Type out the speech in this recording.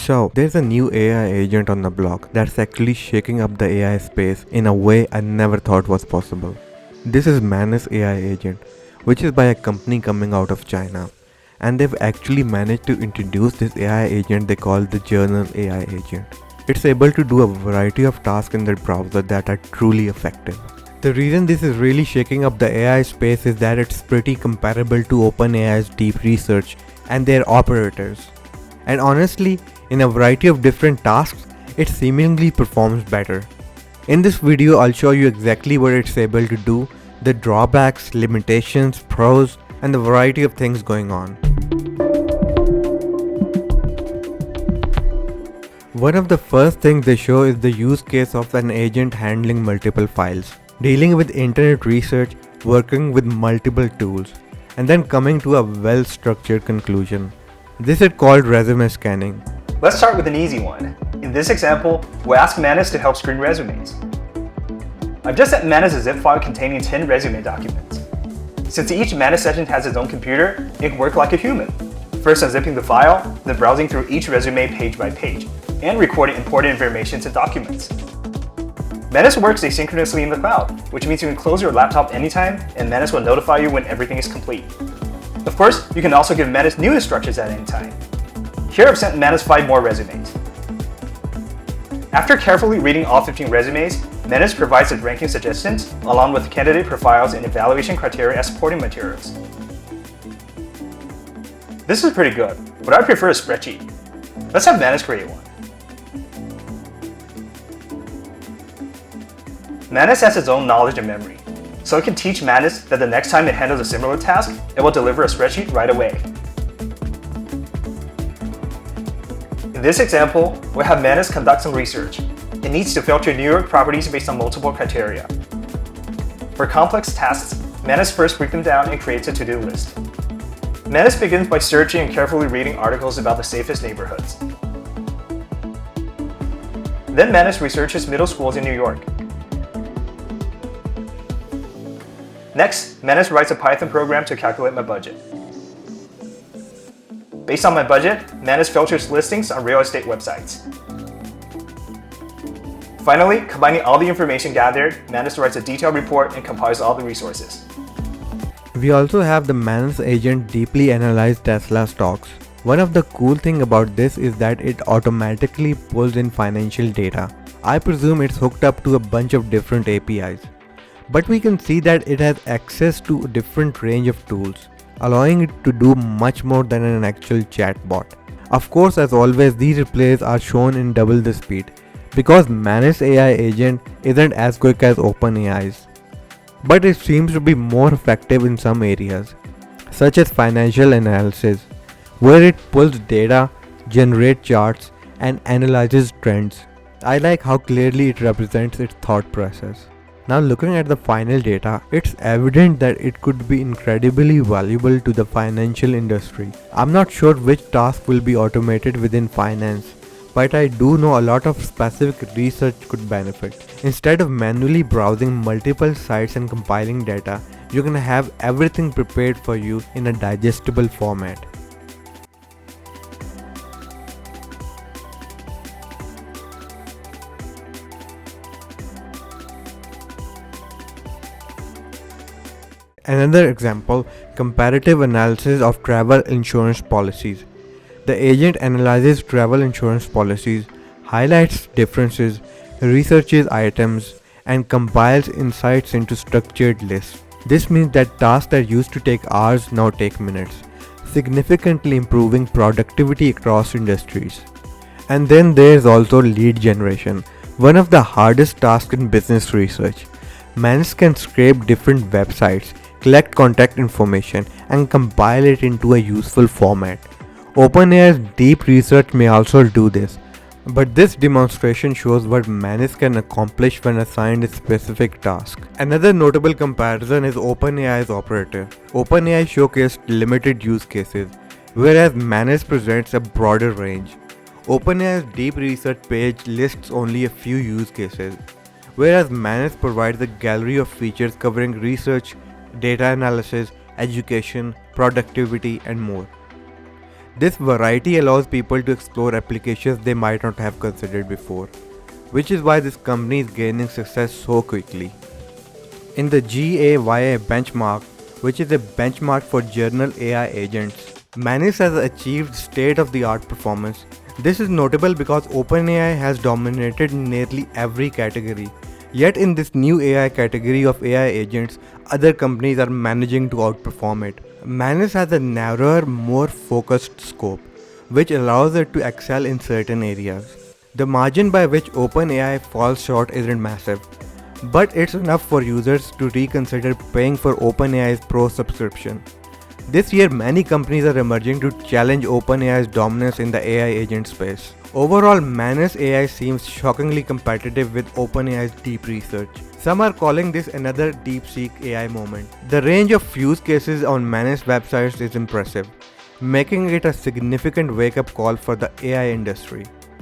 Watch out, there's a new AI agent on the block that's actually shaking up the AI space in a way I never thought was possible. This is Manus AI agent, which is by a company coming out of China. And they've actually managed to introduce this AI agent they call the Journal AI agent. It's able to do a variety of tasks in their browser that are truly effective. The reason this is really shaking up the AI space is that it's pretty comparable to OpenAI's deep research and their operators. And honestly, in a variety of different tasks, it seemingly performs better. In this video, I'll show you exactly what it's able to do, the drawbacks, limitations, pros, and the variety of things going on. One of the first things they show is the use case of an agent handling multiple files, dealing with internet research, working with multiple tools, and then coming to a well-structured conclusion. This is called resume scanning. Let's start with an easy one. In this example, we'll ask Manus to help screen resumes. I've just sent Manus a zip file containing 10 resume documents. Since each Manus session has its own computer, it can work like a human. First unzipping the file, then browsing through each resume page by page, and recording important information to documents. Manus works asynchronously in the cloud, which means you can close your laptop anytime, and Manus will notify you when everything is complete. Of course, you can also give Manus new instructions at any time. Here I've sent Manus 5 more resumes. After carefully reading all 15 resumes, Manus provides the ranking suggestions along with candidate profiles and evaluation criteria as supporting materials. This is pretty good, but I prefer a spreadsheet. Let's have Manus create one. Manus has its own knowledge and memory, so it can teach Manus that the next time it handles a similar task, it will deliver a spreadsheet right away. In this example, we'll have Manus conduct some research. It needs to filter New York properties based on multiple criteria. For complex tasks, Manus first breaks them down and creates a to-do list. Manus begins by searching and carefully reading articles about the safest neighborhoods. Then Manus researches middle schools in New York. Next, Manus writes a Python program to calculate my budget. Based on my budget, Manus filters listings on real estate websites. Finally, combining all the information gathered, Manus writes a detailed report and compiles all the resources. We also have the Manus agent deeply analyze Tesla stocks. One of the cool things about this is that it automatically pulls in financial data. I presume it's hooked up to a bunch of different APIs. But we can see that it has access to a different range of tools, allowing it to do much more than an actual chatbot. Of course, as always, these replays are shown in double the speed, because Manus AI agent isn't as quick as OpenAI's. But it seems to be more effective in some areas, such as financial analysis, where it pulls data, generates charts, and analyzes trends. I like how clearly it represents its thought process. Now looking at the final data, it's evident that it could be incredibly valuable to the financial industry. I'm not sure which task will be automated within finance, but I do know a lot of specific research could benefit. Instead of manually browsing multiple sites and compiling data, you can have everything prepared for you in a digestible format. Another example, comparative analysis of travel insurance policies. The agent analyzes travel insurance policies, highlights differences, researches items, and compiles insights into structured lists. This means that tasks that used to take hours now take minutes, significantly improving productivity across industries. And then there's also lead generation, one of the hardest tasks in business research. Manus can scrape different websites, collect contact information, and compile it into a useful format. OpenAI's deep research may also do this, but this demonstration shows what Manus can accomplish when assigned a specific task. Another notable comparison is OpenAI's operator. OpenAI showcased limited use cases, whereas Manus presents a broader range. OpenAI's deep research page lists only a few use cases, whereas Manus provides a gallery of features covering research, data analysis, education, productivity, and more. This variety allows people to explore applications they might not have considered before, which is why this company is gaining success so quickly. In the GAYA benchmark, which is a benchmark for journal AI agents, Manus has achieved state-of-the-art performance. This is notable because OpenAI has dominated nearly every category. Yet in this new AI category of AI agents, other companies are managing to outperform it. Manus has a narrower, more focused scope, which allows it to excel in certain areas. The margin by which OpenAI falls short isn't massive, but it's enough for users to reconsider paying for OpenAI's Pro subscription. This year, many companies are emerging to challenge OpenAI's dominance in the AI agent space. Overall, Manus AI seems shockingly competitive with OpenAI's deep research. Some are calling this another DeepSeek AI moment. The range of use cases on Manus websites is impressive, making it a significant wake-up call for the AI industry.